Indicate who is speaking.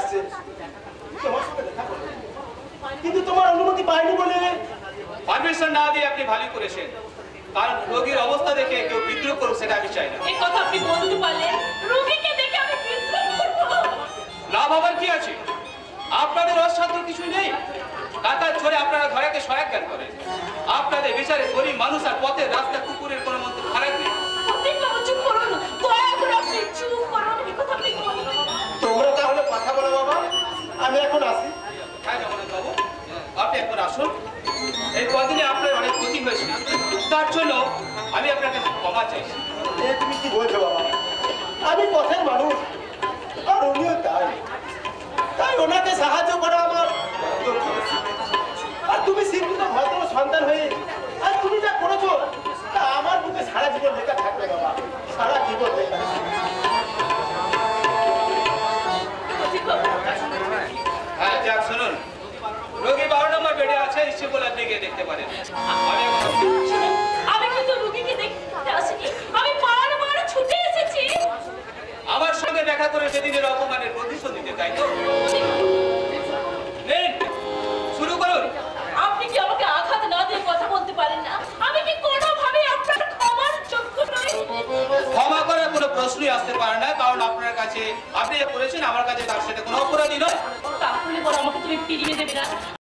Speaker 1: আসছে, তোমার সঙ্গে দেখা করবে, কিন্তু তোমার অনুমতি পাইনি বলে।
Speaker 2: পারমিশন না দিয়ে আপনি ভালোই করেছেন, কারণ রোগীর অবস্থা দেখে কেউ বিদ্রোহ করুক সেটা আমি চাই না।
Speaker 3: এই কথা আপনি বলতে পারলেন? রোগীকে দেখে আমি বিদ্রোহ করব?
Speaker 2: লাভ হবার কি আছে? আপনাদের অসাধ্য কিছুই নেই। টাকার ছড়ে আপনারা ঘরেকে সহায়ক জ্ঞান করেন। আপনাদের বিচারে গরিব মানুষ আর পথের রাস্তা কুকুরের কোনো মধ্যে ফারাক নেই।
Speaker 3: প্রতীকবাবু চুপ করুন, দয়া করে আপনি চুপ করুন। এই কথা আপনি বলবেন না।
Speaker 1: তোমরা তাহলে কথা বলো বাবা, আমি এখন আসি।
Speaker 2: হ্যাঁ জগন্নাথ বাবু, আপনি এখন আসুন। এই কদিনে আপনার অনেক ক্ষতি হয়েছে, তার জন্য আমি আপনার কাছে ক্ষমা চাইছি।
Speaker 1: তুমি কি বলছো বাবা? আমি পথের মানুষ, আর উনিও তাই। তাই ওনাকে সাহায্য করা আমার কর্তব্য। আর তুমি শিক্ষিত ভদ্র সন্তান হয়ে আর তুমি যা করেছো তা আমার বুকে সারা জীবন লেখা থাকবে বাবা, সারা জীবন লেখা।
Speaker 2: হ্যাঁ যাক শুনুন, রোগী 12 নম্বর বেডে আছে, ইচ্ছে বলে আপনি গিয়ে দেখতে পারেন।
Speaker 3: শুনুন, আমি কিন্তু রোগীকে দেখতে আসিনি, আমি পাড়ার মারে ছুটে এসেছি।
Speaker 2: আমার সঙ্গে দেখা করে সেদিনের অপমানের প্রতিশোধ দিতে, তাই তো? নেন, শুরু করুন।
Speaker 3: আপনি কি আমাকে আঘাত না দিয়ে কথা বলতে পারেন না? আমি কি কোনোভাবে আপনার ক্ষমার যোগ্য নই?
Speaker 2: ক্ষমা করার কোনো প্রশ্নই আসতে পারে না, কারণ আপনার কাছে আপনি যা করেছেন আমার কাছে তার সাথে কোনো অপরাধী নয়।
Speaker 3: তাহলে বড় আমাকে তুমি ফিরিয়ে দেবে না?